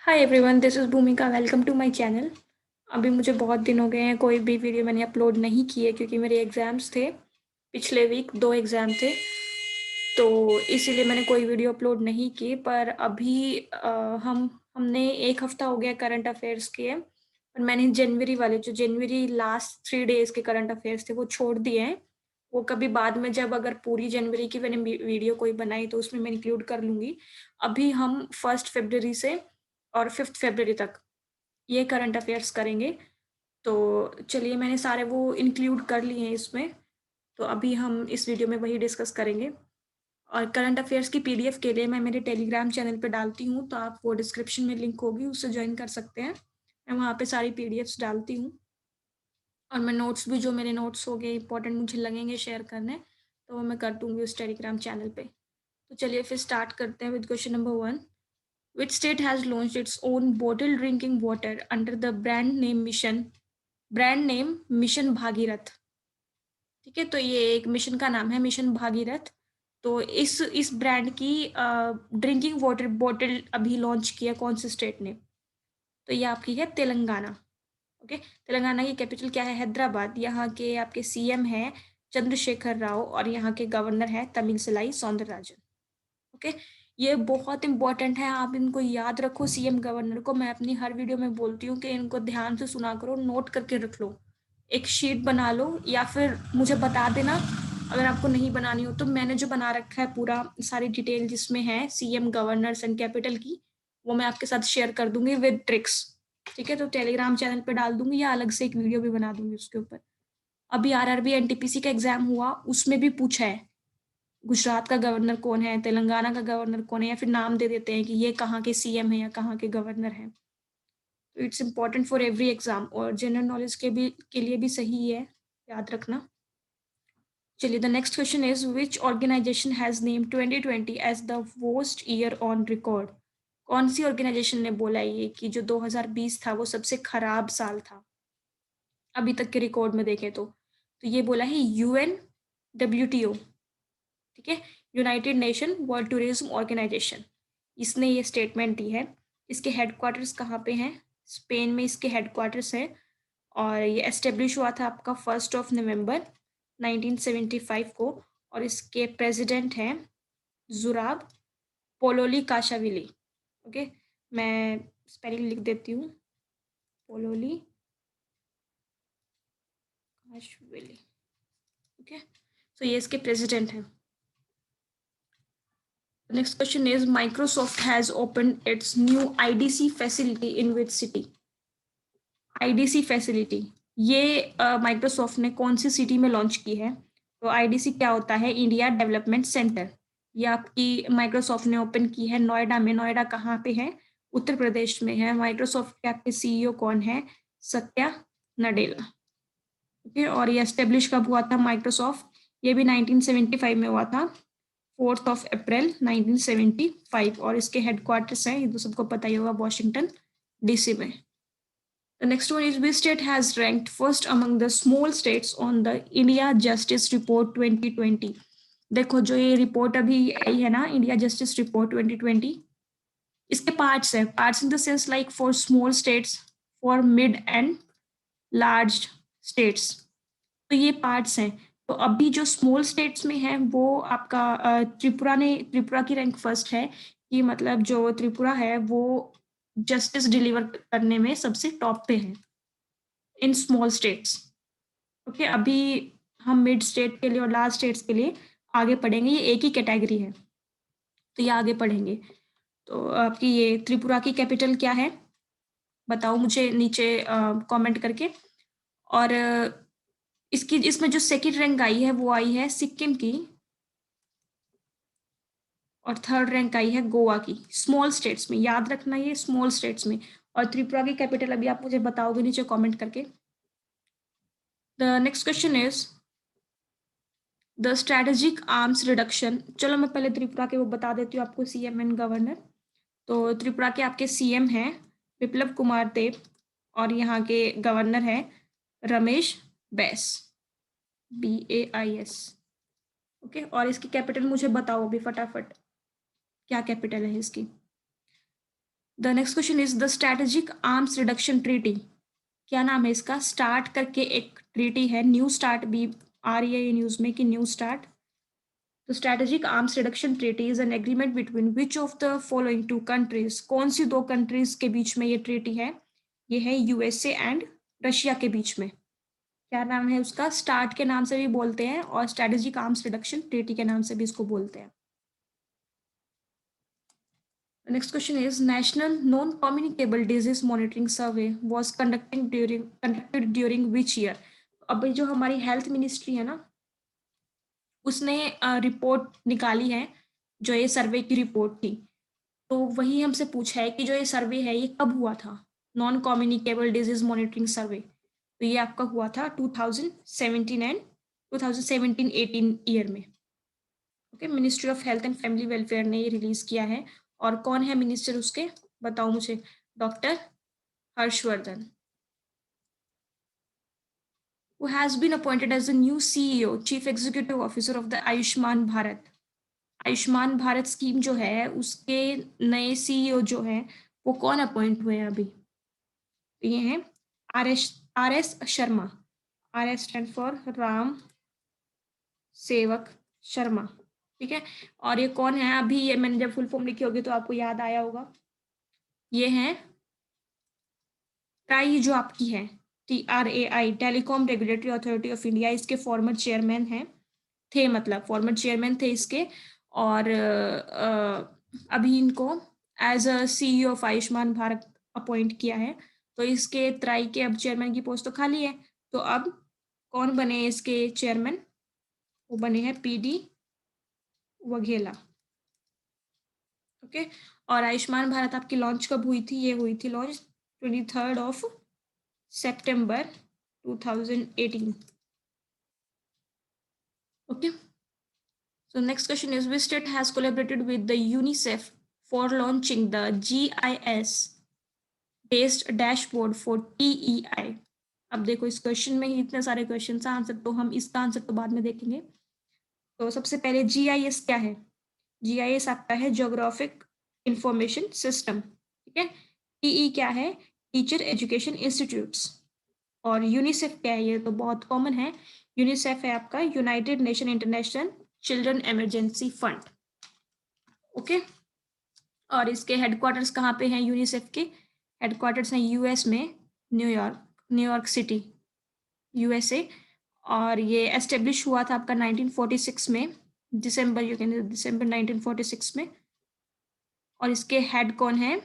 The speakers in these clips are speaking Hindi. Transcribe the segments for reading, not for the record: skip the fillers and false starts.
Hi everyone, this is Bhumika. Welcome to my channel. अभी मुझे बहुत दिन हो गए हैं, कोई भी वीडियो मैंने अपलोड नहीं की है क्योंकि मेरे एग्ज़ाम्स थे। पिछले वीक 2 एग्ज़ाम थे, तो इसीलिए मैंने कोई वीडियो अपलोड नहीं की। पर अभी हमने 1 हफ़्ता हो गया करंट अफ़ेयर्स किए, पर मैंने जनवरी वाले जो जनवरी लास्ट 3 डेज़ के करंट अफ़ेयर्स थे वो छोड़ दिए हैं। वो कभी बाद में जब अगर पूरी जनवरी की मैंने वीडियो कोई बनाई तो उसमें मैं इंक्लूड कर लूँगी। अभी हम 1 फरवरी से और 5 फरवरी तक ये करंट अफ़ेयर्स करेंगे। तो चलिए, मैंने सारे वो इंक्लूड कर लिए हैं इसमें, तो अभी हम इस वीडियो में वही डिस्कस करेंगे। और करंट अफ़ेयर्स की पीडीएफ के लिए मैं मेरे टेलीग्राम चैनल पे डालती हूँ, तो आप वो डिस्क्रिप्शन में लिंक होगी, उससे जॉइन कर सकते हैं। मैं वहाँ पे सारी पीडीएफ्स डालती हूँ और मैं नोट्स भी, जो मेरे नोट्स हो गए इंपॉर्टेंट मुझे लगेंगे शेयर करने, तो वो मैं कर दूँगी उस टेलीग्राम चैनल पे। तो चलिए फिर स्टार्ट करते हैं with question number 1। Which state has launched its own bottled drinking water under the brand name mission Bhagirath? ठीक है, तो ये एक मिशन का नाम है, मिशन भागीरथ। तो इस ब्रांड की ड्रिंकिंग वाटर बॉटल अभी लॉन्च किया कौन से स्टेट ने? तो ये आपकी है तेलंगाना। ओके, तेलंगाना की कैपिटल क्या है? हैदराबाद। यहाँ के आपके सीएम है चंद्रशेखर राव और यहाँ के गवर्नर है तमिलसलाई सौंदरराजन। ओके, ये बहुत इंपॉर्टेंट है, आप इनको याद रखो। सीएम गवर्नर को मैं अपनी हर वीडियो में बोलती हूँ कि इनको ध्यान से सुना करो, नोट करके रख लो, एक शीट बना लो, या फिर मुझे बता देना अगर आपको नहीं बनानी हो। तो मैंने जो बना रखा है पूरा सारी डिटेल जिसमें है सीएम गवर्नर्स एंड कैपिटल की, वो मैं आपके साथ शेयर कर दूंगी विद ट्रिक्स। ठीक है, तो टेलीग्राम चैनल पे डाल दूंगी या अलग से एक वीडियो भी बना दूंगी उसके ऊपर। अभी आरआरबी एनटीपीसी का एग्जाम हुआ, उसमें भी पूछा है गुजरात का गवर्नर कौन है, तेलंगाना का गवर्नर कौन है, या फिर नाम दे देते हैं कि ये कहाँ के सीएम है या कहाँ के गवर्नर हैं। तो it's important for every exam, और जनरल नॉलेज के लिए भी सही है, याद रखना। चलिए, the next question is which organisation has name 2020 as the worst year on record? कौन सी ऑर्गेनाइजेशन ने बोला ये कि जो 2020 था वो सबसे खराब साल था अभी तक के रिकॉर्ड में देखें तो ये बोला है यूएन डब्ल्यूटीओ। ठीक है, United Nation World Tourism Organisation, इसने ये स्टेटमेंट दी है। इसके हेडक्वार्टर्स कहाँ पे हैं? स्पेन में इसके हेडक्वार्टर्स हैं, और ये एस्टेब्लिश हुआ था आपका 1 नवंबर 1975 को, और इसके प्रेसिडेंट हैं जुराब पोलोली काशाविली। ओके, मैं स्पेलिंग लिख देती हूँ, पोलोली काशाविली। ओके, सो ये इसके प्रेसिडेंट हैं। The next question is Microsoft has opened its new IDC facility in which city? IDC facility ये माइक्रोसॉफ्ट ने कौन सी सिटी में लॉन्च की है? तो आईडीसी क्या होता है? India development centre. ये आपकी माइक्रोसॉफ्ट ने ओपन की है नोएडा में। नोएडा कहाँ पे है? उत्तर प्रदेश में है। माइक्रोसॉफ्ट के आपके सीईओ कौन है? सत्या नडेला। ओके, और ये एस्टेब्लिश कब हुआ था माइक्रोसॉफ्ट? ये भी 1975 में हुआ था, 4 अप्रैल 1975, और इसके हेडक्वार्टर्स हैं, ये तो सबको पता ही होगा, वॉशिंगटन डीसी में। The next one is which state has ranked first among the small states on the India Justice Report 2020? देखो, जो ये रिपोर्ट अभी आई है ना, इंडिया जस्टिस रिपोर्ट 2020, इसके पार्ट्स है। Parts in the sense like for small states, for mid and large states, तो ये पार्ट्स हैं। तो अभी जो स्मॉल स्टेट्स में है वो आपका त्रिपुरा की रैंक फर्स्ट है, कि मतलब जो त्रिपुरा है वो जस्टिस डिलीवर करने में सबसे टॉप पे है इन स्मॉल स्टेट्स। ओके, अभी हम मिड स्टेट के लिए और लार्ज स्टेट्स के लिए आगे पढ़ेंगे, ये एक ही कैटेगरी है, तो ये आगे पढ़ेंगे। तो आपकी ये त्रिपुरा की कैपिटल क्या है बताओ मुझे नीचे कमेंट करके। और इसकी इसमें जो सेकंड रैंक आई है वो आई है सिक्किम की, और थर्ड रैंक आई है गोवा की, स्मॉल स्टेट्स में। याद रखना, ये स्मॉल स्टेट्स में। और त्रिपुरा की कैपिटल अभी आप मुझे बताओगे नीचे कमेंट करके। The next question is the strategic arms reduction. चलो मैं पहले त्रिपुरा के वो बता देती हूँ आपको, सीएम एंड गवर्नर। तो त्रिपुरा के आपके सीएम हैं विप्लव कुमार देव, और यहाँ के गवर्नर हैं रमेश बैस, BAIS। ओके, और इसकी कैपिटल मुझे बताओ अभी फटाफट, क्या कैपिटल है इसकी? The next question is the strategic arms reduction treaty, क्या नाम है इसका? स्टार्ट करके एक ट्रीटी है, न्यू स्टार्ट भी आ रही है ये न्यूज में कि न्यू स्टार्ट। तो strategic arms reduction treaty is an agreement between which of the following two countries, कौन सी दो कंट्रीज के बीच में ये ट्रीटी है? ये है यूएसए एंड रशिया के बीच में। क्या नाम है उसका? स्टार्ट के नाम से भी बोलते हैं और स्ट्रैटेजिक आर्म्स रिडक्शन ट्रीटी के नाम से भी इसको बोलते हैं। Next question is national non communicable disease monitoring survey was conducted during which year? अभी जो हमारी हेल्थ मिनिस्ट्री है ना, उसने रिपोर्ट निकाली है, जो ये सर्वे की रिपोर्ट थी। तो वही हमसे पूछा है कि जो ये सर्वे है ये कब हुआ था, नॉन कम्युनिकेबल डिजीज मॉनिटरिंग सर्वे। तो ये आपका हुआ था 2017 एंड 2017-18 ईयर में। Okay, ministry of health and family welfare ने ये रिलीज किया है। और कौन है मिनिस्टर उसके, बताओ मुझे? Doctor Harshvardhan, who has been appointed as the new CEO, Chief Executive Officer of the Ayushman Bharat. Ayushman Bharat scheme जो है उसके नए सीईओ जो है वो कौन अपॉइंट हुए हैं अभी? तो ये हैं R S Sharma. R S stand for Ram सेवक शर्मा। ठीक है, और ये कौन है? अभी ये मैंने जब फुल फॉर्म लिखी होगी तो आपको याद आया होगा। ये हैं ट्राई जो आपकी है, TRAI, telecom regulatory authority of India, इसके फॉर्मर चेयरमैन हैं, थे मतलब फॉर्मर चेयरमैन थे इसके। और अभी इनको as a CEO of Ayushman Bharat appoint किया है। तो इसके त्राई के अब चेयरमैन की पोस्ट तो खाली है, तो अब कौन बने इसके चेयरमैन? वो बने हैं PD वघेला। ओके, और आयुष्मान भारत आपकी लॉन्च कब हुई थी? ये हुई थी launch 23 September 2018। Okay. So next question is which state has collaborated with the UNICEF for launching the GIS based dashboard for TEI? अब देखो इस क्वेश्चन में ही इतने सारे क्वेश्चन का आंसर, तो हम इसका आंसर तो बाद में देखेंगे। तो सबसे पहले GIS क्या है? GIS आपका है ज्योग्राफिक इंफॉर्मेशन सिस्टम। ठीक है, TE क्या है? Teacher education institutes. और यूनिसेफ क्या है? ये तो बहुत कॉमन है, यूनिसेफ है आपका United nation international children emergency fund. Okay, और इसके हेडक्वार्टर्स कहाँ पे हैं? यूनिसेफ के हेडक्वार्टर्स हैं यूएस में, न्यूयॉर्क सिटी, यूएसए। और ये एस्टेब्लिश हुआ था आपका 1946 में, दिसंबर 1946 में। और इसके हेड कौन है?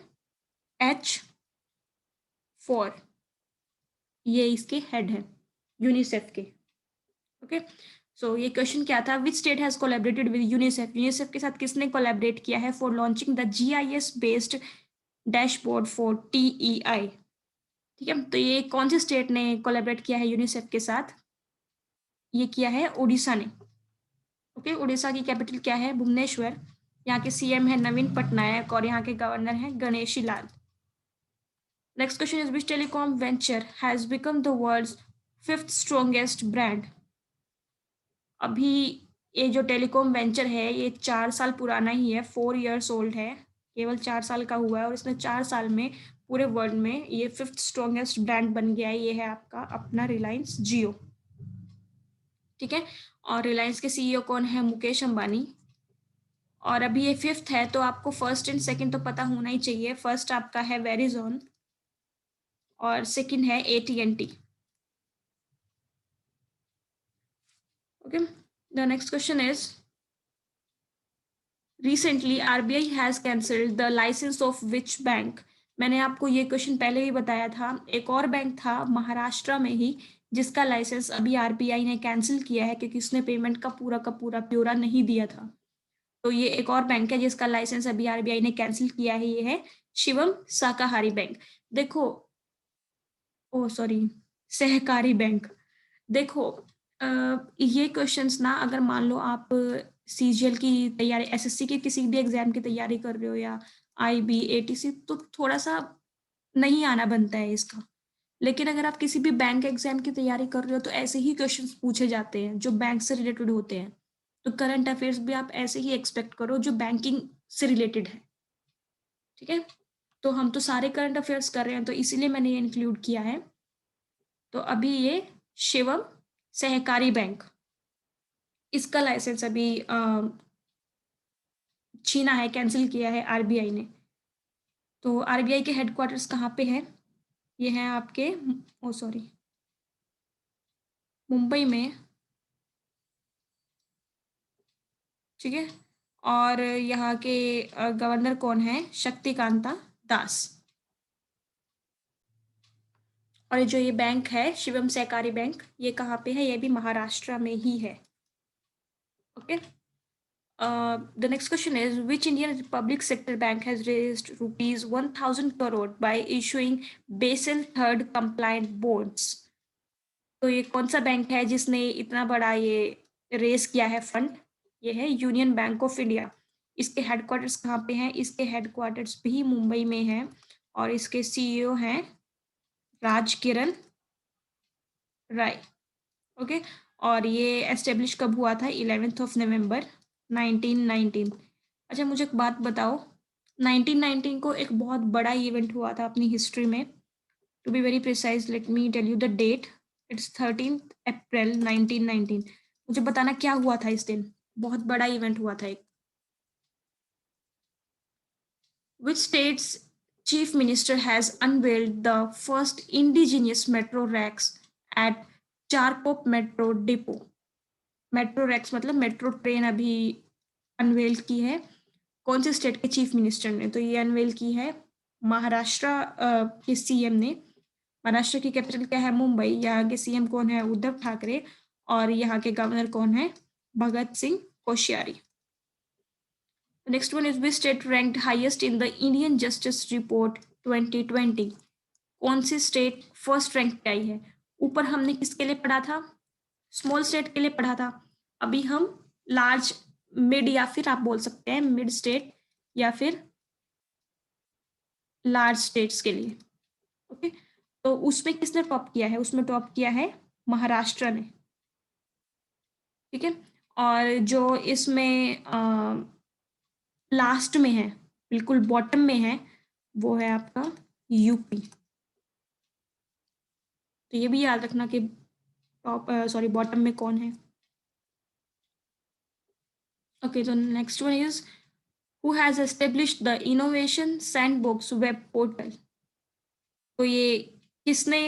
H4, ये इसके हेड है यूनिसेफ के। ओके, सो ये क्वेश्चन क्या था? Which state has collaborated with UNICEF? UNICEF के साथ किसने कोलैबोरेट किया है for launching the GIS based dashboard for TEI? ठीक है, तो ये कौन से स्टेट ने कोलैबोरेट किया है यूनिसेफ के साथ? ये किया है उड़ीसा ने। ओके, उड़ीसा की कैपिटल क्या है? भुवनेश्वर। यहाँ के CM है नवीन पटनायक और यहाँ के गवर्नर है Ganeshi Lal. Next question is which telecom venture has become the world's 5th strongest brand? अभी ये जो टेलीकॉम वेंचर है ये 4 साल पुराना ही है, 4 years ओल्ड है, केवल 4 साल का हुआ है। और इसने 4 साल में पूरे वर्ल्ड में ये 5th स्ट्रॉन्गेस्ट ब्रांड बन गया है। ये है आपका अपना रिलायंस जियो। ठीक है, और रिलायंस के CEO कौन है? मुकेश अंबानी। और अभी ये 5th है, तो आपको फर्स्ट एंड सेकंड तो पता होना ही चाहिए। फर्स्ट आपका है वेरिजोन और सेकंड है AT&T। Okay, the next question is recently RBI has cancelled the licence of which bank? मैंने आपको ये क्वेश्चन पहले ही बताया था। एक और बैंक था महाराष्ट्र में ही जिसका लाइसेंस अभी RBI ने कैंसिल किया है क्योंकि उसने पेमेंट का पूरा ब्यौरा नहीं दिया था। तो ये एक और बैंक है जिसका लाइसेंस अभी RBI ने कैंसिल किया है, ये है शिवम शाकाहारी बैंक। देखो, ओ सॉरी, सहकारी बैंक। देखो, ये क्वेश्चंस ना, अगर मान लो आप CGL की तैयारी, SSC के किसी भी एग्जाम की तैयारी कर रहे हो या IB ATC, तो थोड़ा सा नहीं आना बनता है इसका। लेकिन अगर आप किसी भी बैंक एग्जाम की तैयारी कर रहे हो तो ऐसे ही क्वेश्चंस पूछे जाते हैं जो बैंक से रिलेटेड होते हैं। तो करंट अफेयर्स भी आप ऐसे ही एक्सपेक्ट करो जो बैंकिंग से रिलेटेड है। ठीक है, तो हम तो सारे करंट अफेयर्स कर रहे हैं, तो इसीलिए मैंने ये इंक्लूड किया है। तो अभी ये शिवम सहकारी बैंक, इसका लाइसेंस अभी छीना है, कैंसिल किया है आरबीआई ने। तो आरबीआई के हेडक्वार्टर्स कहाँ पे हैं? ये हैं आपके, ओ सॉरी, मुंबई में, ठीक है। और यहाँ के गवर्नर कौन है? शक्तिकांता दास। और जो ये बैंक है शिवम सहकारी बैंक, ये कहाँ पे है? ये भी महाराष्ट्र में ही है। Okay. The next question is, which Indian public sector bank has raised rupees 1,000 crore by issuing Basel III compliant bonds? तो ये कौन सा बैंक है जिसने इतना बड़ा ये रेस किया है फंड? ये है यूनियन बैंक ऑफ इंडिया। इसके हेडक्वार्टर्स कहाँ पे हैं? इसके हेडक्वार्टर्स भी मुंबई में हैं, और इसके सीईओ हैं राज किरण राय। ओके। और ये एस्टेब्लिश कब हुआ था? 11 नवंबर 1919। अच्छा, मुझे एक बात बताओ, 1919 को एक बहुत बड़ा इवेंट हुआ था अपनी हिस्ट्री में। To be very precise, let me tell you the date. It's 13 April 1919। मुझे बताना क्या हुआ था इस दिन, बहुत बड़ा इवेंट हुआ था एक। Which state's chief minister has unveiled the first indigenous metro racks at Charkop Metro Depot? Metro rakes मतलब मेट्रो ट्रेन अभी अनवेल की है। कौन से स्टेट के चीफ मिनिस्टर ने? तो ये अनवेल की है महाराष्ट्र के सीएम ने। महाराष्ट्र की कैपिटल क्या है? मुंबई। यहाँ के सीएम कौन है? उद्धव ठाकरे। और यहाँ के गवर्नर कौन है? Bhagat Singh Koshyari. Next one is, which state ranked highest in the Indian justice report 2020? कौन सी स्टेट फर्स्ट रैंक पे आई है? ऊपर हमने किसके लिए पढ़ा था? स्मॉल स्टेट के लिए पढ़ा था। अभी हम लार्ज, मिड, या फिर आप बोल सकते हैं मिड स्टेट या फिर लार्ज स्टेट्स के लिए। ओके। तो उसमें किसने टॉप किया है? उसमें टॉप किया है महाराष्ट्र ने, ठीक है। और जो इसमें लास्ट में है, बिल्कुल बॉटम में है, वो है आपका यूपी। तो ये भी याद रखना कि टॉप, सॉरी, बॉटम में कौन है। ओके, तो next one is, who has established the innovation sandbox web portal? तो ये किसने,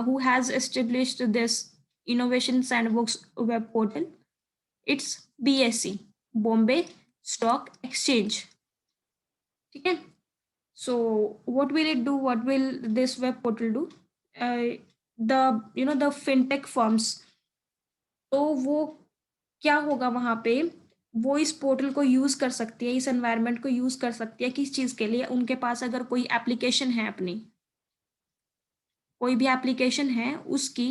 who has established this innovation sandbox web portal? It's BSE, Bombay Stock Exchange, ठीक है। So what will it do? What will this web portal do? The, the fintech firms, तो वो क्या होगा वहाँ पे? वो इस पोर्टल को यूज़ कर सकती है, इस एनवायरनमेंट को यूज़ कर सकती है किस चीज़ के लिए? उनके पास अगर कोई एप्लीकेशन है अपनी, कोई भी एप्लीकेशन है उसकी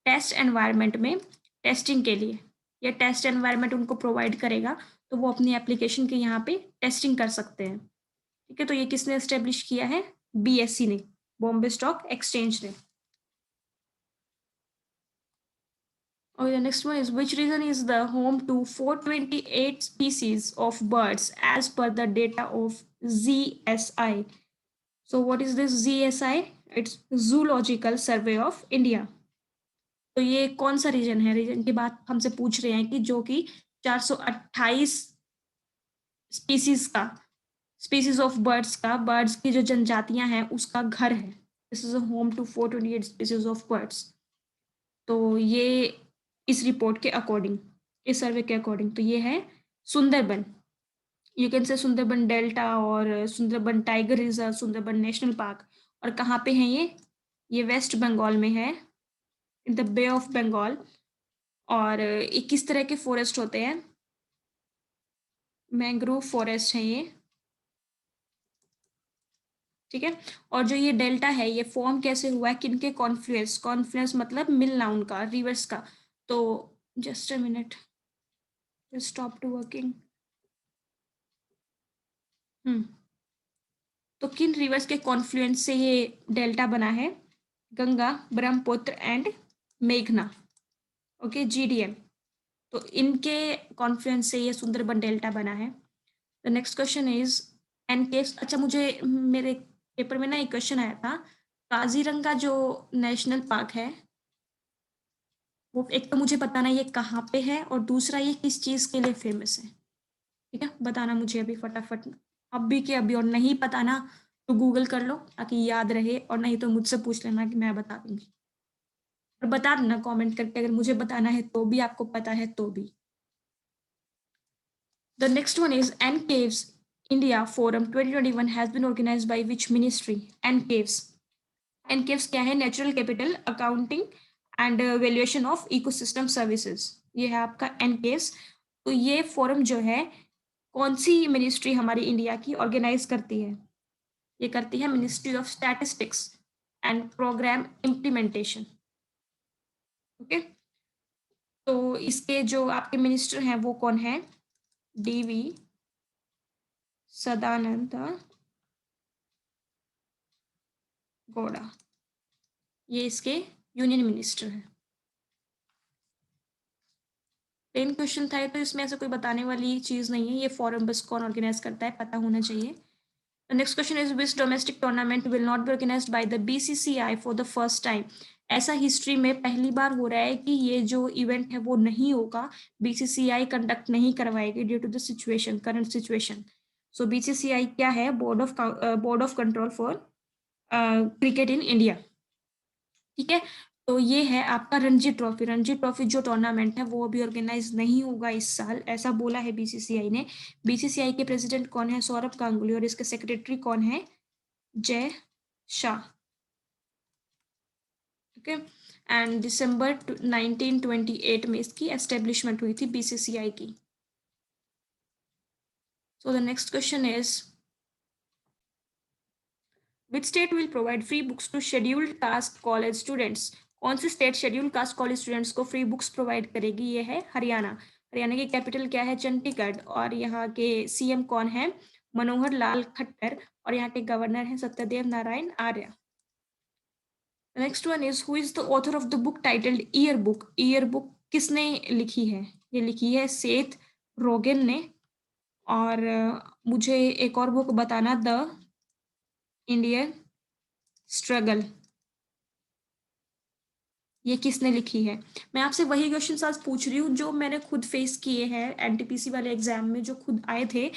टेस्ट एनवायरनमेंट में टेस्टिंग के लिए, या टेस्ट एनवायरनमेंट उनको प्रोवाइड करेगा, तो वो अपनी एप्लीकेशन के यहाँ पे टेस्टिंग कर सकते हैं, ठीक है। तो ये किसने एस्टेब्लिश किया है? बीएससी ने, बॉम्बे स्टॉक एक्सचेंज ने। Oh, the next one is, which region is the home to 428 species of birds as per the data of ZSI? So what is this ZSI? It's Zoological Survey of India. तो ये कौन सा रीजन है? रीजन की बात हमसे पूछ रहे हैं कि जो कि 428 स्पीसीज का, स्पीसीज ऑफ बर्ड्स का, बर्ड्स की जो जनजातियां हैं उसका घर है। This is a home to 428 species of birds. तो ये इस रिपोर्ट के अकॉर्डिंग, इस सर्वे के अकॉर्डिंग, तो ये है सुंदरबन। यू कैन से सुंदरबन डेल्टा, और Sundarban tiger reserve, Sundarban national park. और कहाँ पे है ये वेस्ट बंगाल में है, in the bay of Bengal. और ये किस तरह के फॉरेस्ट होते हैं? मैंग्रोव फॉरेस्ट है ये, ठीक है। और जो ये डेल्टा है, ये फॉर्म कैसे हुआ है? किनके कॉन्फ्लुएंस? कॉन्फ्लुएंस मतलब मिलना उनका, रिवर्स का। तो just a minute, stop to working. तो किन रिवर्स के कॉन्फ्लुएंस से ये डेल्टा बना है? गंगा, ब्रह्मपुत्र एंड मेघना। Okay, GDM. तो इनके कॉन्फ्लुएंस से ये सुंदरबन डेल्टा बना है। The next question is, an caves. अच्छा, मुझे मेरे पेपर में ना एक क्वेश्चन आया था, काज़ीरंगा जो नेशनल पार्क है, वो एक तो मुझे बताना ये कहाँ पे है और दूसरा ये किस चीज़ के लिए फ़ेमस है, ठीक है? बताना मुझे अभी फटाफट, अभी के अभी, और नहीं पता ना तो गूगल कर लो ताकि याद रहे, और नहीं तो मुझसे पूछ लेना कि मैं बता दूँगी। और बता देना कमेंट करके अगर मुझे बताना है तो भी, आपको पता है तो भी। The next one is NCAVES India Forum 2021 has been organized by which ministry? NCAVES. NCAVES क्या है? Natural capital accounting and valuation of ecosystem services, ये है आपका NCAVES। तो ये फोरम जो है कौन सी मिनिस्ट्री हमारी इंडिया की ऑर्गेनाइज करती है? ये करती है ministry of statistics and programme implementation. Okay, तो इसके जो आपके मिनिस्टर हैं वो कौन है? DV सदानंद गौड़ा, ये इसके यूनियन मिनिस्टर हैं। 10 क्वेश्चन था तो इसमें ऐसे कोई बताने वाली चीज़ नहीं है, ये फोरम बस कौन ऑर्गेनाइज करता है पता होना चाहिए। The next question is which domestic tournament will not be organised by the BCCI for the first time? ऐसा हिस्ट्री में पहली बार हो रहा है कि ये जो इवेंट है वो नहीं होगा, BCCI कंडक्ट नहीं करवाएगी due to the situation, current situation. So BCCI क्या है? Board of control for cricket in India, ठीक है? तो ये है आपका रणजी ट्रॉफी। रणजी ट्रॉफी जो टूर्नामेंट है वो अभी ऑर्गेनाइज नहीं होगा इस साल, ऐसा बोला है BCCI ने। BCCI के प्रेसिडेंट कौन है? सौरभ गांगुली, और इसके सेक्रेटरी कौन है? जय शाह। ओके, एंड दिसंबर 1928 में इसकी एस्टेब्लिशमेंट हुई थी BCCI की। So the next question is which state will provide free books to scheduled caste college students? कौन सी state scheduled caste college students को फ्री बुक्स प्रोवाइड करेगी? ये है हरियाणा। हरियाणा की कैपिटल क्या है? चंडीगढ़, और यहाँ के CM कौन है? मनोहर लाल खट्टर, और यहाँ के गवर्नर हैं Satyadev Narayan Arya. Next one is who is the author of the book titled year book? Year book किसने लिखी है? ये लिखी है सेथ रोगन ने। और मुझे एक और बुक बताना, द इंडियन स्ट्रगल, ये किसने लिखी है? मैं आपसे वही क्वेश्चन आज पूछ रही हूँ जो मैंने खुद फेस किए हैं NTPC वाले एग्जाम में, जो खुद आए थे।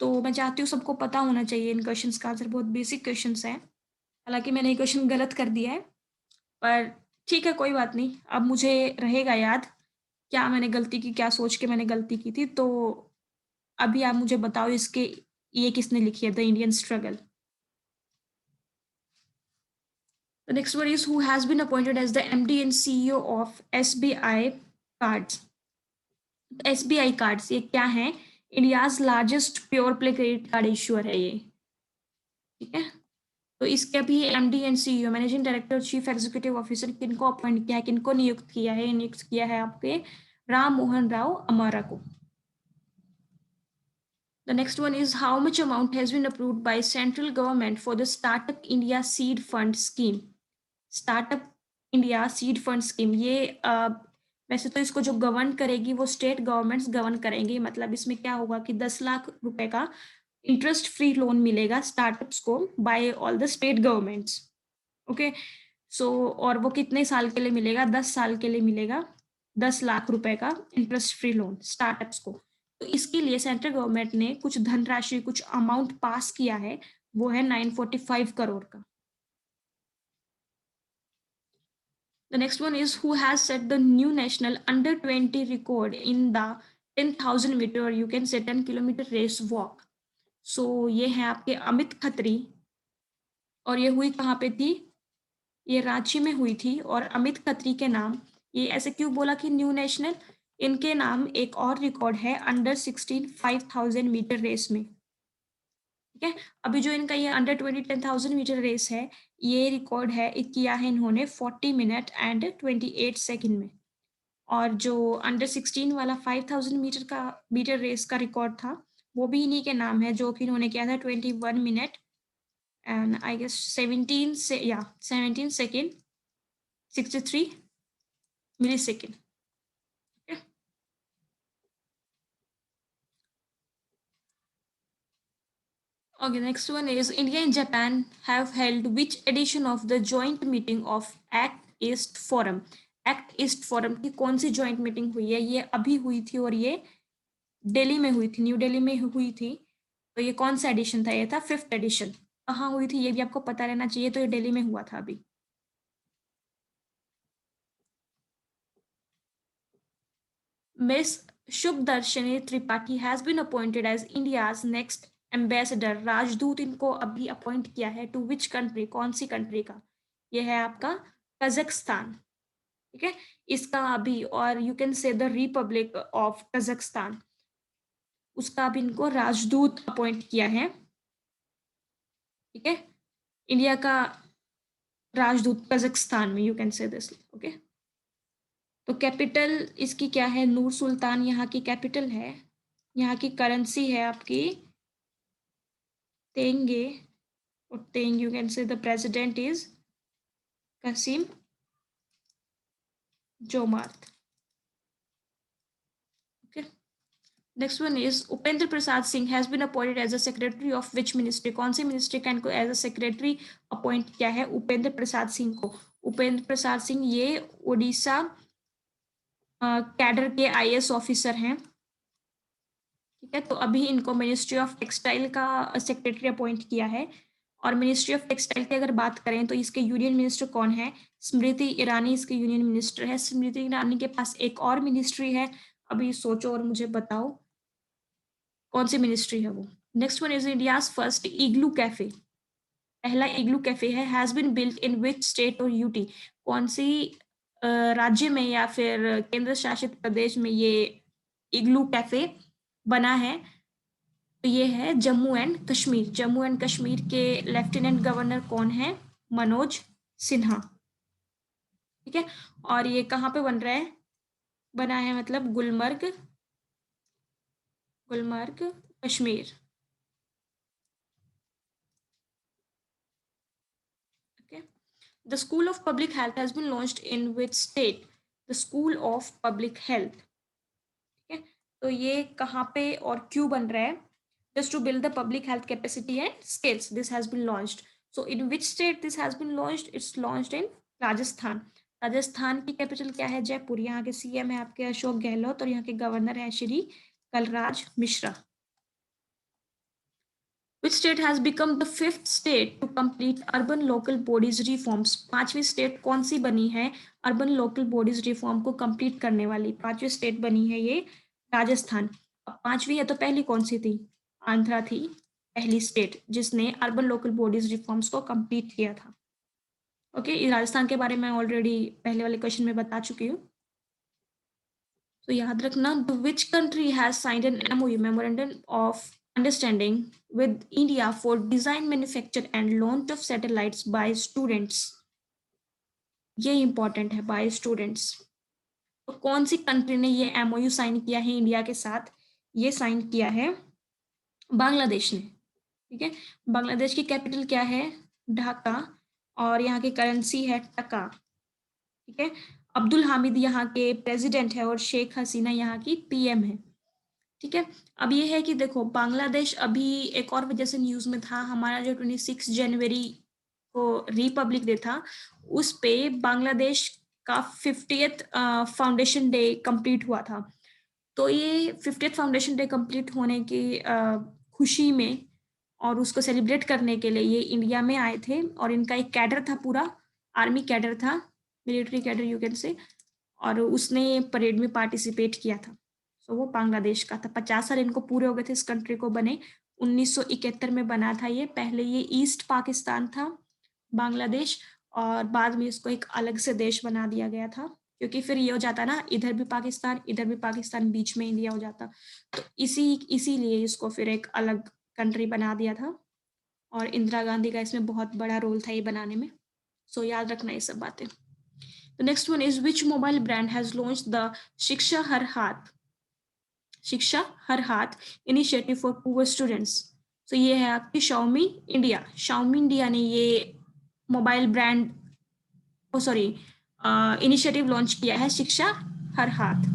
तो मैं चाहती हूँ सबको पता होना चाहिए इन क्वेश्चंस का आंसर, बहुत बेसिक क्वेश्चंस हैं। हालांकि मैंने ये क्वेश्चन गलत कर दिया है, पर ठीक है कोई बात नहीं, अब मुझे रहेगा याद क्या मैंने गलती की, क्या सोच के मैंने गलती की थी। तो अभी आप मुझे बताओ इसके, ये किसने लिखी है, the Indian struggle? The next one is who has been appointed as the MD and CEO of SBI Cards? SBI cards ये क्या है? India's largest pure play credit card issuer है ये, ठीक है? तो इसके अभी MD and CEO, managing director, chief executive officer, किनको अपॉइंट किया है, किनको नियुक्त किया है? नियुक्त किया है आपके राम मोहन राव अमारा को। The next one is how much amount has been approved by central government for the Startup India Seed Fund scheme? Startup India seed fund scheme, ये वैसे तो इसको जो गवर्न करेगी वो स्टेट गवर्नमेंट्स गवर्न करेंगी। मतलब इसमें क्या होगा कि 10 लाख रुपए का इंटरेस्ट फ्री लोन मिलेगा स्टार्टअप्स को by all the state governments. Okay, so और वो कितने साल के लिए मिलेगा? 10 साल के लिए मिलेगा 10 लाख रुपए का इंटरेस्ट फ्री लोन स्टार्टअप्स को। तो इसके लिए सेंट्रल गवर्नमेंट ने कुछ धनराशि, कुछ अमाउंट पास किया है, वो है 945 करोड़ का। The next one is who has set the new national under 20 record in the 10,000 meter, or you can say 10 kilometer race walk. So ये है आपके अमित खत्री, और ये हुई कहाँ पे थी? ये रांची में हुई थी। और अमित खत्री के नाम, ये ऐसे क्यों बोला कि न्यू नेशनल? इनके नाम एक और रिकॉर्ड है अंडर 16 5000 मीटर रेस में, ठीक है? अभी जो इनका ये अंडर 20 10,000 मीटर रेस है, ये रिकॉर्ड है किया है इन्होंने 40 मिनट एंड 28 सेकेंड में। और जो अंडर 16 वाला 5000 मीटर रेस का रिकॉर्ड था, वो भी इन्हीं के नाम है, जो कि इन्होंने किया था 21 minute and I guess 17 second 63 millisecond. Okay, next one is India and Japan have held which edition of the joint meeting of Act East Forum? Act east forum की कौन सी ज्वाइंट मीटिंग हुई है? ये अभी हुई थी और ये दिल्ली में हुई थी, न्यू दिल्ली में हुई थी। तो ये कौन सा एडिशन था? ये था 5th एडिशन। कहाँ हुई थी ये भी आपको पता रहना चाहिए। तो ये दिल्ली में हुआ था अभी। Miss Subhadarshini Tripathi has been appointed as India's next ambassador. राजदूत इनको अभी अपॉइंट किया है टू विच कंट्री? कौन सी कंट्री का? ये है आपका कजाकिस्तान। ठीक है, इसका अभी, और you can say the Republic of Kazakhstan, उसका अभी इनको राजदूत अपॉइंट किया है। ठीक है, इंडिया का राजदूत कजाकिस्तान में, यू कैन से दिस। ओके, तो कैपिटल इसकी क्या है? नूर सुल्तान यहाँ की कैपिटल है। यहाँ की करेंसी है आपकी तेंगे, और tenge, you can say the president is Kassym Jomart. Okay, next one is Upendra Prasad Singh has been appointed as a secretary of which ministry? कौन सी मिनिस्ट्री का इनको एज अ सेक्रेटरी अपॉइंट किया है उपेंद्र प्रसाद सिंह को? उपेंद्र प्रसाद सिंह ये उड़ीसा कैडर के आईएएस ऑफिसर हैं। ठीक है, तो अभी इनको मिनिस्ट्री ऑफ टेक्सटाइल का सेक्रेटरी अपॉइंट किया है। और मिनिस्ट्री ऑफ टेक्सटाइल की अगर बात करें तो इसके यूनियन मिनिस्टर कौन है? स्मृति ईरानी इसके यूनियन मिनिस्टर है। स्मृति ईरानी के पास एक और मिनिस्ट्री है, अभी सोचो और मुझे बताओ कौन सी मिनिस्ट्री है वो। Next one is India's first igloo cafe. पहला इग्लू कैफे है has been built in which state और यूटी? कौन सी राज्य में या फिर केंद्र शासित प्रदेश में ये इग्लू कैफे बना है? तो ये है जम्मू एंड कश्मीर। जम्मू एंड कश्मीर के लेफ्टिनेंट गवर्नर कौन है? मनोज सिन्हा। ठीक है, और ये कहाँ पे बन रहा है? बना है मतलब Gulmarg, Gulmarg Kashmir. Okay. The School of Public Health has been launched in which state? The School of Public Health. ठीक है, तो ये कहाँ पे और क्यों बन रहा है? Just to build the public health capacity and skills, this has been launched. So in which state this has been launched? It's launched in Rajasthan. Rajasthan की कैपिटल क्या है? जयपुर। यहाँ के सीएम है आपके अशोक गहलोत और यहाँ के गवर्नर है Shri Kalraj Mishra. Which state has become the 5th state to complete urban local bodies reforms? पांचवी स्टेट कौन सी बनी है अर्बन लोकल बॉडीज रिफॉर्म को कंप्लीट करने वाली? पांचवी स्टेट बनी है ये राजस्थान। अब पांचवी है तो पहली कौन सी थी? आंध्रा थी पहली स्टेट जिसने अर्बन लोकल बॉडीज रिफॉर्म्स को कंप्लीट किया था। ओके, राजस्थान के बारे में ऑलरेडी पहले वाले क्वेश्चन में बता चुकी हूँ। तो याद रखना, which country has signed an MOU memorandum of understanding with India for design, manufacture and launch of satellites by students? ये इंपॉर्टेंट है, बाय स्टूडेंट्स। तो कौन सी कंट्री ने ये एमओयू साइन किया है इंडिया के साथ? ये साइन किया है बांग्लादेश ने। ठीक है, बांग्लादेश की कैपिटल क्या है? ढाका, और यहाँ की करेंसी है टका। ठीक है, अब्दुल हामिद यहाँ के प्रेसिडेंट है और शेख हसीना यहाँ की पीएम है। ठीक है, अब ये है कि देखो बांग्लादेश अभी एक और वजह से न्यूज में था, हमारा जो 26 जनवरी को रिपब्लिक डे था उस पे बांग्लादेश का 50th फाउंडेशन डे कंप्लीट हुआ था। तो ये 50th फाउंडेशन डे कंप्लीट होने की खुशी में और उसको सेलिब्रेट करने के लिए ये इंडिया में आए थे, और इनका एक कैडर था, पूरा आर्मी कैडर था, मिलिट्री कैडर यू कैन से, और उसने परेड में पार्टिसिपेट किया था। तो वो बांग्लादेश का था। 50 साल इनको पूरे हो गए थे इस कंट्री को बने। 1971 में बना था ये। पहले ये ईस्ट पाकिस्तान था बांग्लादेश, और बाद में इसको एक अलग से देश बना दिया गया था, क्योंकि फिर ये हो जाता ना, इधर भी पाकिस्तान इधर भी पाकिस्तान, बीच में इंडिया हो जाता। तो इसीलिए इसको फिर एक अलग कंट्री बना दिया था, और इंदिरा गांधी का इसमें बहुत बड़ा रोल था ये बनाने में। सो याद रखना ये सब बातें। The next one is which mobile brand has launched the शिक्षा हर हाथ, शिक्षा हर हाथ इनिशिएटिव फॉर पुअर स्टूडेंट्स? तो ये है आपकी शाओमी इंडिया। शाओमी इंडिया ने ये मोबाइल ब्रांड, ओ सॉरी, इनिशिएटिव लॉन्च किया है शिक्षा हर हाथ।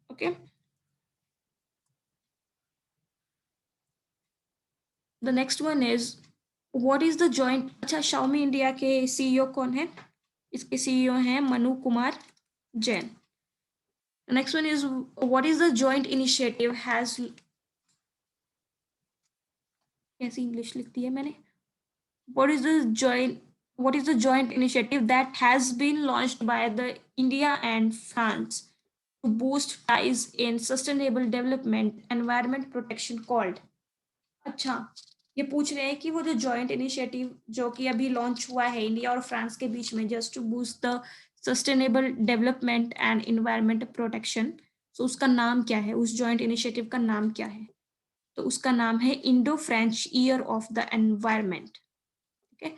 Okay, the next one is what is the joint, अच्छा शाओमी इंडिया के सीईओ कौन है? इसके सीईओ हैं Manu Kumar Jain. Next one is what is the joint initiative has, कैसी इंग्लिश लिख दी है मैंने, what is the joint what is the joint initiative that has been launched by the India and France to boost ties in sustainable development environment protection called? अच्छा, ये पूछ रहे हैं कि वो जो जॉइंट इनिशिएटिव जो कि अभी लॉन्च हुआ है इंडिया और फ्रांस के बीच में just to boost the sustainable development and environment protection, तो उसका नाम क्या है, उस जॉइंट इनिशिएटिव का नाम क्या है? तो उसका नाम है Indo French year of the environment. ठीक है,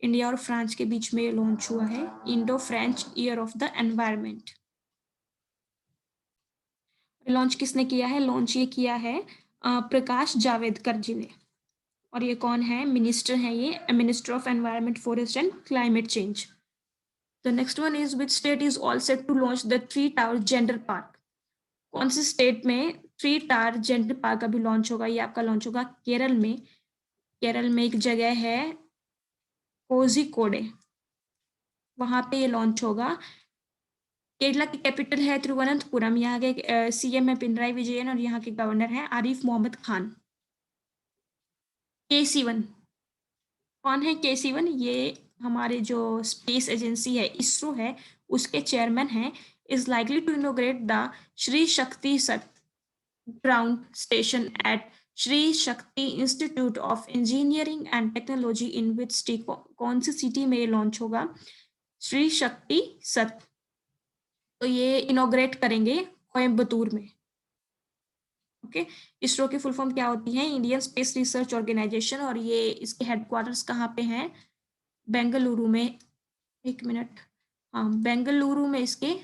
इंडिया और फ्रांस के बीच में लॉन्च हुआ है Indo French year of the environment. Launch किसने किया है? लॉन्च ये किया है प्रकाश जावड़ेकर जी ने। और ये कौन है? मिनिस्टर है ये, minister of environment forest and climate change. The next one is which state is all set to launch the 3 tower gender park? कौन से स्टेट में 3 टावर जेंडर पार्क अभी लॉन्च होगा? ये आपका लॉन्च होगा केरल में। केरल में एक जगह है कोझिकोडे, वहां पे ये लॉन्च होगा। केरला की कैपिटल है तिरुवनंतपुरम। यहाँ के सीएम है पिनराई विजयन और यहाँ के गवर्नर है आरिफ मोहम्मद खान। के-सिवन, कौन है के-सिवन? ये हमारे जो स्पेस एजेंसी है इसरो है, उसके चेयरमैन हैं। Is likely to inaugurate the Shri Shakti SAT ground station at Shri Shakti institute of engineering and technology in which city, कौन सी सिटी में ये लॉन्च होगा? श्री शक्ति सत, तो ये इनोग्रेट करेंगे कोयम्बतूर में। ओके, इसरो की फुल फॉर्म क्या होती है? Indian space research organisation. और ये इसके हेडक्वार्टर्स कहाँ पे हैं? बेंगलुरु में। एक मिनट, हाँ बेंगलुरु में इसके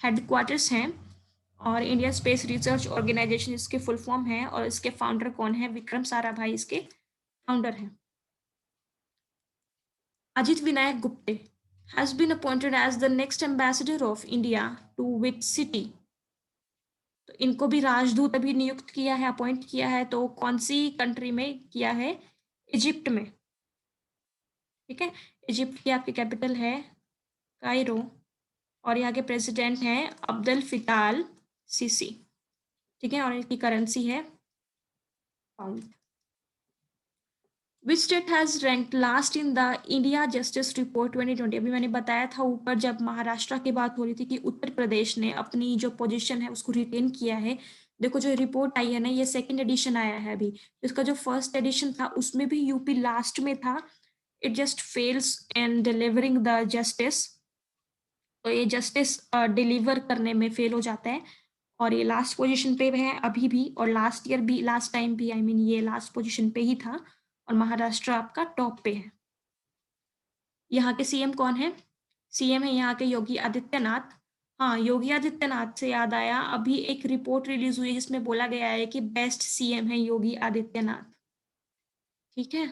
हेडक्वार्टर्स हैं। और इंडियन स्पेस रिसर्च ऑर्गेनाइजेशन इसके फुल फॉर्म है। और इसके फाउंडर कौन है? विक्रम साराभाई इसके फाउंडर हैं। Ajit Vinayak Gupte has been appointed as the next ambassador of India to which city? तो इनको भी राजदूत अभी नियुक्त किया है, अपॉइंट किया है। तो कौन सी कंट्री में किया है? इजिप्ट में। ठीक है, इजिप्ट की आपकी कैपिटल है कायरो। और यहाँ के प्रेसिडेंट हैं अब्दुल फिताल सीसी। ठीक है, और इनकी करेंसी है pound. Which state has rank last in the India justice report 2020? अभी मैंने बताया था ऊपर जब महाराष्ट्र की बात हो रही थी कि उत्तर प्रदेश ने अपनी जो पोजीशन है उसको रिटेन किया है। देखो जो रिपोर्ट आई है ना, ये सेकंड एडिशन आया है अभी। इसका जो फर्स्ट एडिशन था उसमें भी यूपी लास्ट में था। It just fails in delivering the justice. तो ये जस्टिस डिलीवर करने में फेल हो जाता है। और ये लास्ट पोजीशन पे है अभी भी, और लास्ट ईयर भी, लास्ट टाइम भी, आई मीन ये लास्ट पोजीशन पे ही था। और महाराष्ट्र आपका टॉप पे है। यहाँ के सीएम कौन है? सीएम है यहाँ के योगी आदित्यनाथ। हाँ, योगी आदित्यनाथ से याद आया, अभी एक रिपोर्ट रिलीज हुई है जिसमें बोला गया है कि बेस्ट सीएम है योगी आदित्यनाथ। ठीक है,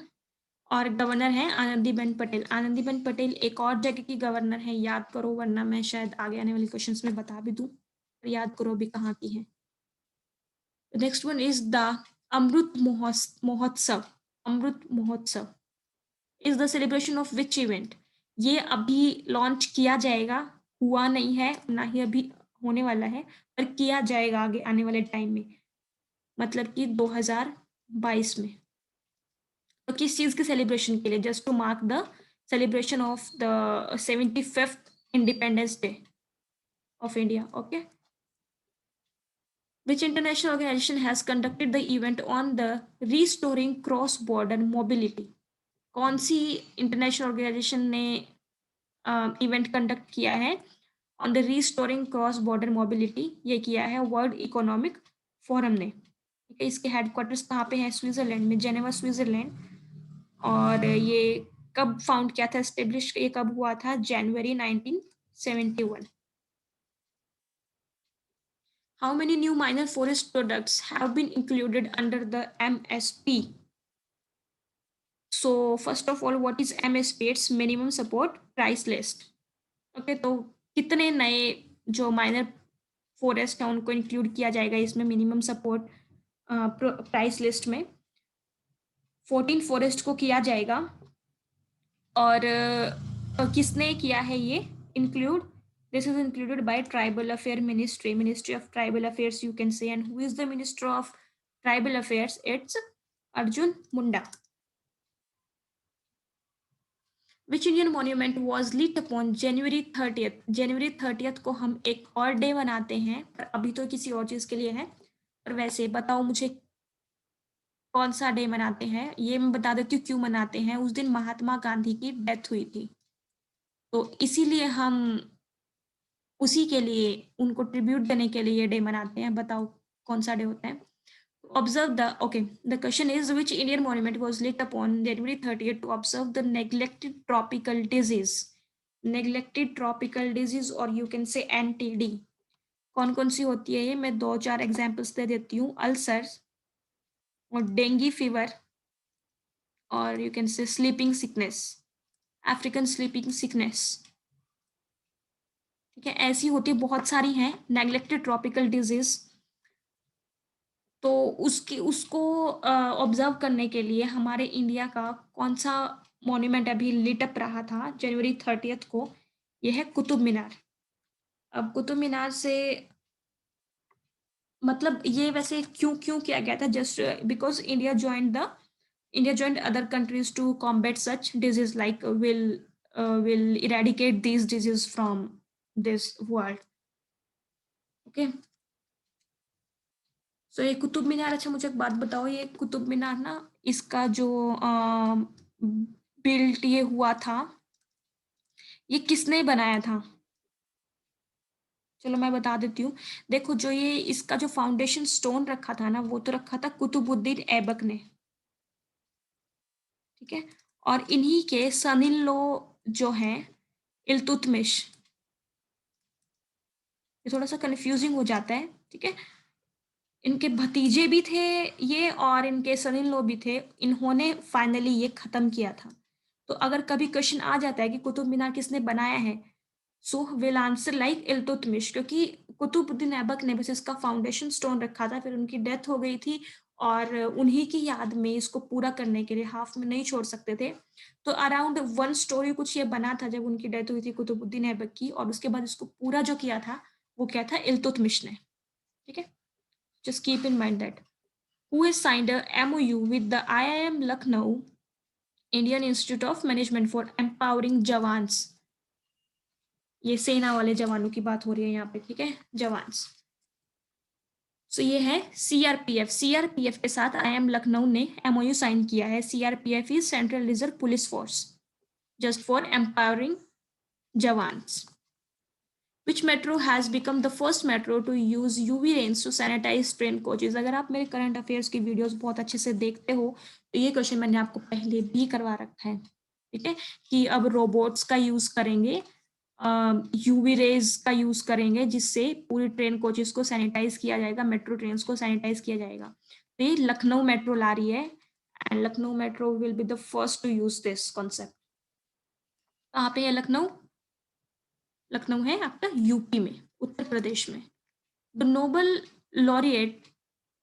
और गवर्नर है आनंदीबेन पटेल। आनंदीबेन पटेल एक और जगह की गवर्नर है, याद करो वरना मैं शायद आगे आने वाले क्वेश्चंस में बता भी दूं। याद करो अभी कहाँ की है। Next one is the Amrit Mahotsav. Amrit Mahotsav is the celebration of which event? ये अभी लॉन्च किया जाएगा, हुआ नहीं है ना ही अभी होने वाला है, पर किया जाएगा आगे आने वाले टाइम में, मतलब कि 2022 में। तो किस चीज के सेलिब्रेशन के लिए? Just to mark the celebration of the 75th independence day of India. Okay, which international organization has conducted the event on the restoring cross border mobility? कौन सी इंटरनेशनल ऑर्गेनाइजेशन ने इवेंट कंडक्ट किया है on the restoring cross border mobility? ये किया है वर्ल्ड इकोनॉमिक फोरम ने। ठीक है, इसके हेडक्वार्टर्स कहाँ पे हैं? स्विट्जरलैंड में, जेनेवा स्विट्जरलैंड। और ये कब फाउंड किया था, एस्टेब्लिश ये कब हुआ था? जनवरी 1971। How many new minor forest products have been included under the MSP? So first of all, what is MSP? It's minimum support price list. Okay, तो कितने नए जो माइनर फॉरेस्ट है उनको इंक्लूड किया जाएगा इसमें मिनिमम सपोर्ट प्राइस लिस्ट में? 14 फॉरेस्ट को किया जाएगा। और किसने किया है ये include? This is included by tribal affair ministry, ministry of tribal affairs you can say. And who is the minister of tribal affairs? It's Arjun Munda. Which Indian monument was lit upon January 30th? जनवरी 30th को हम एक और डे मनाते हैं, पर अभी तो किसी और चीज के लिए है। पर वैसे बताओ मुझे कौन सा डे मनाते हैं? ये मैं बता देती हूँ क्यों मनाते हैं। उस दिन महात्मा गांधी की डेथ हुई थी, तो इसीलिए हम उसी के लिए, उनको ट्रिब्यूट देने के लिए ये डे मनाते हैं। बताओ कौन सा डे होता है? Observe the, okay, the question is which Indian monument was lit upon January 30th to observe the neglected tropical disease? Neglected tropical disease, और you can say NTD। कौन कौन सी होती है ये? मैं दो चार एग्जाम्पल्स दे देती हूँ। अल्सर और डेंगी फीवर, और यू कैन से sleeping sickness, African sleeping sickness. ठीक है, ऐसी होती है, बहुत सारी हैं नेग्लेक्टेड ट्रॉपिकल डिजीज। तो उसकी उसको ऑब्जर्व करने के लिए हमारे इंडिया का कौन सा मॉन्यूमेंट अभी लिट अप रहा था जनवरी 30th को? यह है कुतुब मीनार। अब कुतुब मीनार से मतलब ये वैसे क्यों क्यों किया गया था? Just because India joined other countries to combat such disease, like will eradicate these diseases from this world। Okay, so ये कुतुब मीनार, अच्छा मुझे एक बात बताओ, ये कुतुब मीनार ना, इसका जो बिल्ट ये हुआ था, ये किसने बनाया था? चलो मैं बता देती हूँ। देखो, जो ये इसका जो फाउंडेशन स्टोन रखा था ना, वो तो रखा था कुतुबुद्दीन ऐबक ने। ठीक है, और इन्हीं के सन इन लॉ जो हैं इल्तुतमिश, ये थोड़ा सा कंफ्यूजिंग हो जाता है। ठीक है, इनके भतीजे भी थे ये, और इनके सन इन लॉ भी थे। इन्होंने फाइनली ये खत्म किया था। तो अगर कभी क्वेश्चन आ जाता है कि कुतुब मीनार किसने बनाया है, so will answer like Iltutmish, क्योंकि कुतुबुद्दीन ऐबक ने बस इसका फाउंडेशन स्टोन रखा था, फिर उनकी डेथ हो गई थी, और उन्हीं की याद में इसको पूरा करने के लिए हाफ में नहीं छोड़ सकते थे। तो अराउंड 1 स्टोरी कुछ ये बना था जब उनकी डेथ हुई थी कुतुबुद्दीन ऐबक की, और उसके बाद इसको पूरा जो किया था वो क्या था? इल्तुतमिश ने। ठीक है, just keep in mind that who has signed a MOU with the IIM Lucknow Indian Institute of Management for empowering jawans। ये सेना वाले जवानों की बात हो रही है यहाँ पे। ठीक है, जवान्स। सो ये है सीआरपीएफ। सीआरपीएफ के साथ आईएम लखनऊ ने एमओयू साइन किया है। CRPF is central reserve police force, just for empowering jawans. Which metro has become the first metro to use UV rays to sanitize train coaches? अगर आप मेरे करंट अफेयर्स की वीडियोस बहुत अच्छे से देखते हो तो ये क्वेश्चन मैंने आपको पहले भी करवा रखा है। ठीक है, कि अब रोबोट्स का यूज करेंगे, यूवी रेज का यूज करेंगे, जिससे पूरी ट्रेन कोचेस को सैनिटाइज किया जाएगा, मेट्रो ट्रेन को सैनिटाइज किया जाएगा। तो ये लखनऊ मेट्रो ला रही है, and Lucknow metro will be the first to use this concept. कहाँ पे है लखनऊ? लखनऊ है आपका यूपी में, उत्तर प्रदेश में। The Nobel laureate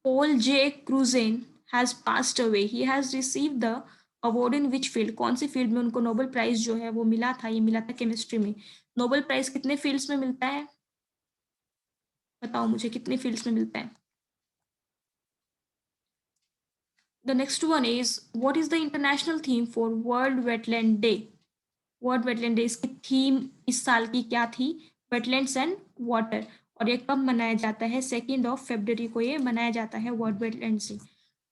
Paul J Crutzen has passed away. He has receive the award in which field? कौन सी फील्ड में उनको नोबल प्राइज जो है वो मिला था? ये मिला था केमिस्ट्री में। नोबल प्राइज कितने फील्ड्स में मिलता है? बताओ मुझे कितने फील्ड्स में मिलता है? The next one is what is the international theme for world wetland day? World wetland day, इसकी थीम इस साल की क्या थी? Wetlands and water. और ये कब मनाया जाता है? 2 को ये मनाया जाता है वर्ल्ड वेटलैंड डे।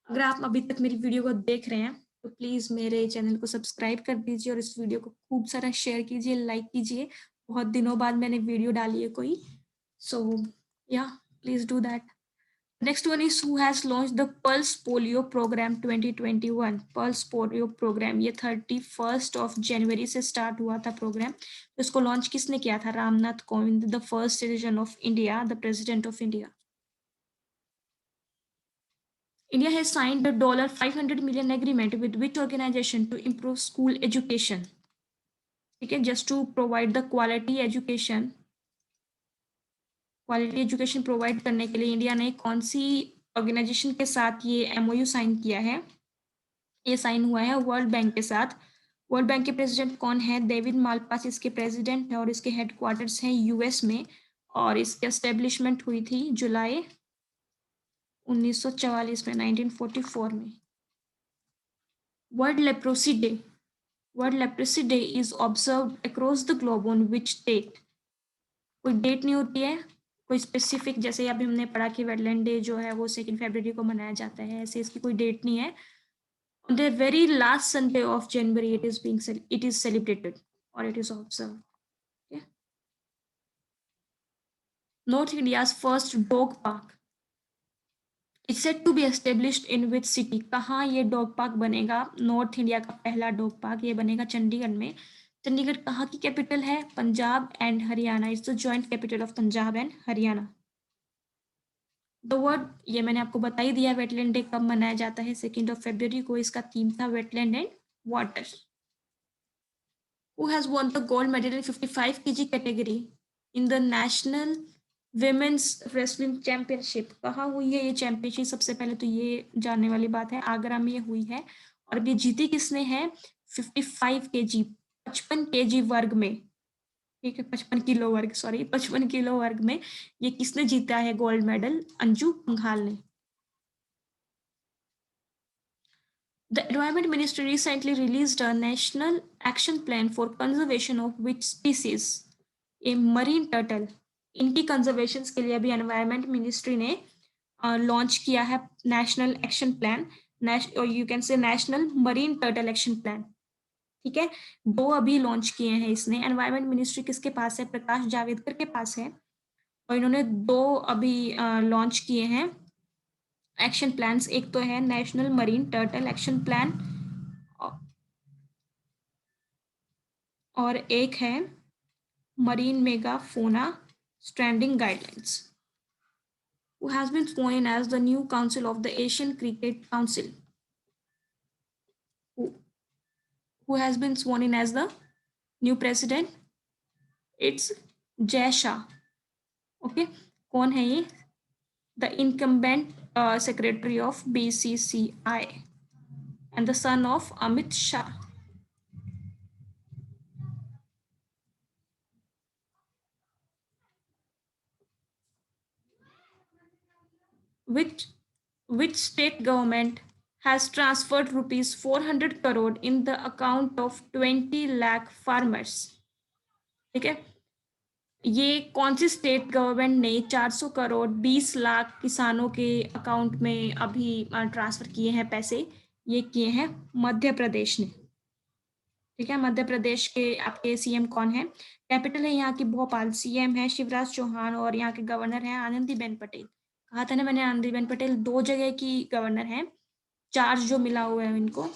अगर आप अभी तक मेरी वीडियो को देख रहे हैं तो प्लीज़ मेरे चैनल को सब्सक्राइब कर दीजिए, और इस वीडियो को खूब सारा शेयर कीजिए, लाइक कीजिए। बहुत दिनों बाद मैंने वीडियो डाली है कोई, सो या please do that. Next one is who has launch the pulse polio programme 2021? Pulse polio programme ये 31 जनवरी से स्टार्ट हुआ था प्रोग्राम। तो इसको लॉन्च किसने किया था? Ramnath Kovind, the first citizen of India, the president of India. India has signed a $500 million agreement with which organization to improve school education? ठीक है, just to provide the quality education provide करने के लिए इंडिया ने कौन सी ऑर्गेनाइजेशन के साथ ये एमओयू साइन किया है? ये साइन हुआ है वर्ल्ड बैंक के साथ। वर्ल्ड बैंक के प्रेसिडेंट कौन है? डेविड मालपास इसके प्रेसिडेंट है और इसके हेडक्वार्टर्स हैं यूएस में, और इसकी एस्टेब्लिशमेंट हुई थी जुलाई 1944 में, 1944 में। World leprosy day, world leprosy day is observed across the globe on which date? कोई डेट नहीं होती है, कोई स्पेसिफिक, जैसे अभी हमने पढ़ा कि वेटलैंड डे जो है वो 2 फरवरी को मनाया जाता है, ऐसे इसकी कोई डेट नहीं है। On the very last Sunday of January, it is celebrated or it is observed. Okay. North India's first dog park is said to be established in which city? कहाँ ये डॉग पार्क बनेगा? नॉर्थ इंडिया का पहला डॉग पार्क ये बनेगा चंडीगढ़ में। चंडीगढ़ कहाँ की कैपिटल है? Punjab and Haryana, it's the joint capital of Punjab and Haryana. The word, ये मैंने आपको बता ही दिया वेटलैंड डे कब मनाया जाता है, 2 फरवरी को। इसका थीम था wetland and water. Who has won the gold medal in 55 kg category in the National Women's Wrestling Championship? कहाँ हुई है ये चैंपियनशिप? सबसे पहले तो ये जानने वाली बात है, आगरा में ये हुई है। और ये जीती किसने है? 55 kg, 55 kg वर्ग में, ठीक है, 55 किलो वर्ग, सॉरी, 55 किलो वर्ग में ये किसने जीता है गोल्ड मेडल? अंजू पंघाल ने। The Environment Ministry recently released a national action plan for conservation of which species? A marine turtle। इनकी कंजर्वेशन के लिए अभी एनवायरमेंट मिनिस्ट्री ने लॉन्च किया है नेशनल एक्शन प्लान, और यू कैन से national marine turtle action plan. ठीक है, 2 अभी लॉन्च किए हैं इसने। एनवायरमेंट मिनिस्ट्री किसके पास है? प्रकाश जावड़ेकर के पास है, और इन्होंने 2 अभी लॉन्च किए हैं एक्शन प्लान्स। एक तो है national marine turtle action plan, और एक है marine megafauna stranding guidelines. Who has been sworn in as the new council of the Asian Cricket Council? Who, who has been sworn in as the new president? It's Jay Shah. Okay, कौन है ये? The incumbent secretary of BCCI and the son of Amit Shah. Which state government has transferred rupees 400 crore in the account of 20 lakh farmers? ठीक है, ये कौन सी स्टेट गवर्नमेंट ने 400 करोड़ 20 लाख किसानों के अकाउंट में अभी ट्रांसफर किए हैं पैसे? ये किए हैं मध्य प्रदेश ने। ठीक है, मध्य प्रदेश के आपके सीएम कौन है? कैपिटल है यहाँ की भोपाल, सीएम है शिवराज चौहान, और यहाँ के गवर्नर है आनंदीबेन पटेल। कहा था ना मैंने, आनंदीबेन पटेल 2 जगह की गवर्नर है, चार्ज जो मिला हुआ है इनको,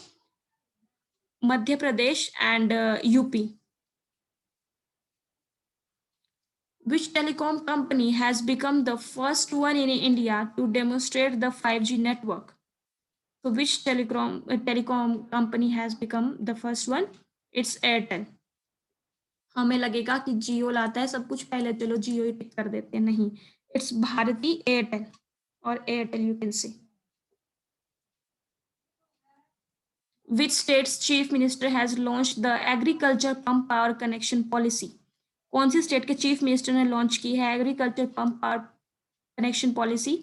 Madhya Pradesh and UP. Which telecom company has become the first one in India to demonstrate the 5G network? So which telecom company has become the first one? It's Airtel। हमें लगेगा कि जियो लाता है सब कुछ पहले, चलो जियो ही पिक कर देते हैं, नहीं, इट्स भारती एयरटेल, और एयरटेल यू कैन से। Which state's chief minister has launched the agriculture pump power connection policy? कौन सी स्टेट के चीफ मिनिस्टर ने लॉन्च की है agriculture pump power connection policy?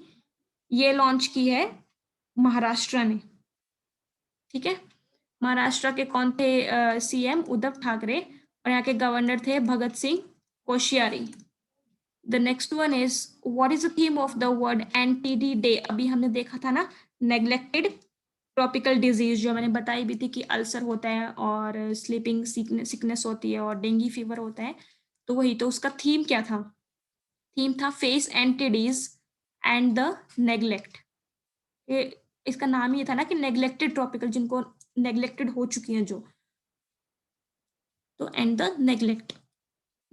ये लॉन्च की है महाराष्ट्र ने। ठीक है, महाराष्ट्र के कौन थे सीएम? उद्धव ठाकरे, और यहाँ के गवर्नर थे Bhagat Singh Koshyari. The next one is what is the theme of the world NTD day? अभी हमने देखा था ना, नेग्लेक्टेड ट्रॉपिकल डिजीज, जो मैंने बताई भी थी कि अल्सर होता है और स्लीपिंग सिकनेस होती है और डेंगू फीवर होता है, तो वही, तो उसका थीम क्या था? थीम था फेस एंटीडीज एंड द नेग्लेक्ट। इसका नाम ये था ना कि नेग्लेक्टेड ट्रॉपिकल, जिनको नेग्लेक्टेड हो चुकी हैं जो, तो and the neglect.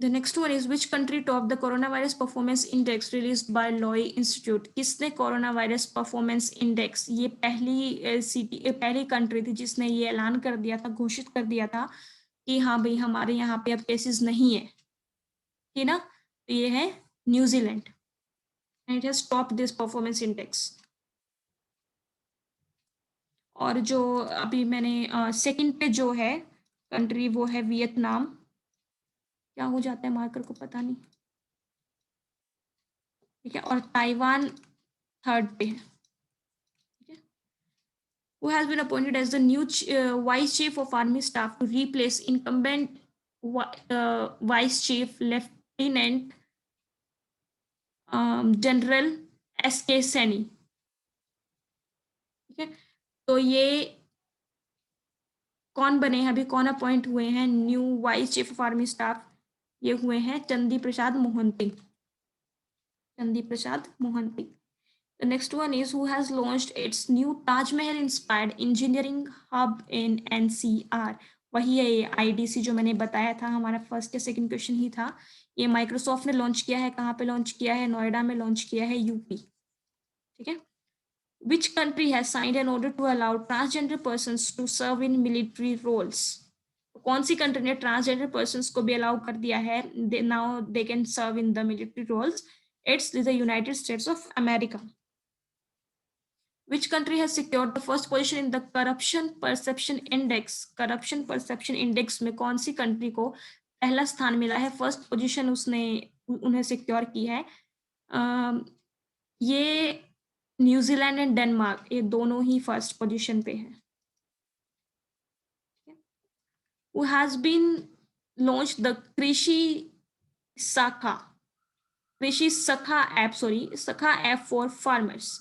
The next one is which country topped the coronavirus performance index released by Lowy Institute? किसने कोरोना वायरस परफॉर्मेंस इंडेक्स, ये पहली कंट्री थी जिसने ये ऐलान कर दिया था, घोषित कर दिया था कि हाँ भाई हमारे यहाँ पे अब केसेस नहीं है, ठीक ना? तो ये है New Zealand, and it has topped this performance index. और जो अभी मैंने सेकंड पे जो है कंट्री वो है वियतनाम। क्या हो जाता है मार्कर को पता नहीं। ठीक है, और ताइवान थर्ड पे है। ठीक है, who has been appointed as the new vice chief of army staff to replace incumbent vice chief lieutenant general S के सैनी। ठीक है, तो ये कौन बने हैं, अभी कौन अपॉइंट हुए हैं new vice chief of army staff? ये हुए हैं चंदी प्रसाद मोहंती। चंदी प्रसाद Mohanty. The next one is who has launched its new Taj Mahal inspired engineering hub in NCR? वही है ये आईडीसी जो मैंने बताया था, हमारा फर्स्ट या सेकंड क्वेश्चन ही था। ये माइक्रोसॉफ्ट ने लॉन्च किया है, कहाँ पे लॉन्च किया है? नोएडा में लॉन्च किया है, यूपी। ठीक है, which country has signed an order to allow transgender persons to serve in military roles? कौन सी कंट्री ने ट्रांसजेंडर पर्सन्स को भी अलाउ कर दिया है, now they can serve in the military roles? It's the United States of America. Which country has secured the first position in the corruption perception index? Corruption perception index में कौन सी कंट्री को पहला स्थान मिला है, फर्स्ट पोजीशन उसने उन्हें सिक्योर की है? ये न्यूजीलैंड एंड डेनमार्क, ये दोनों ही फर्स्ट पोजीशन पे है। Who has been launched the Sakha Krishi Sakha app, sorry Sakha app for farmers?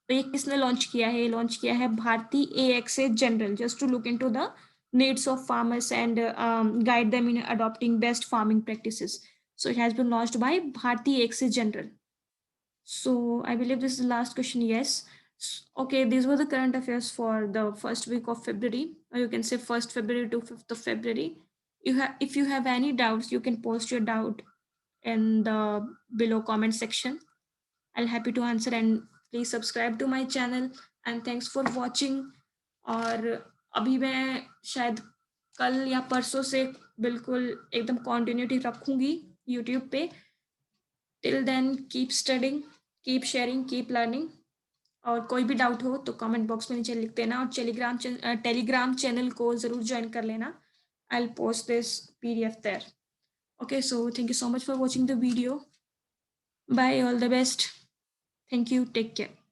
तो ये किसने लॉन्च किया है? लॉन्च किया है Bharti AXA general, just to look into the needs of farmers and guide them in adopting best farming practices. So it has been launched by Bharti AXA General. So I believe this is the last question. Yes. Okay, these were the current affairs for the first week of February, or you can say 1st February to 5th of February. If you have any doubts, you can post your doubt in the below comment section. I'll happy to answer, and please subscribe to my channel and thanks for watching. और अभी मैं शायद कल या परसों से बिल्कुल एकदम कॉन्टिन्यूटी रखूंगी यूट्यूब पे। Till then keep studying, keep sharing, keep learning. और कोई भी डाउट हो तो कमेंट बॉक्स में नीचे लिख देना, और टेलीग्राम चैनल को ज़रूर ज्वाइन कर लेना। I'll post this PDF there. Okay, so thank you so much for watching the video. Bye, all the best. Thank you. Take care.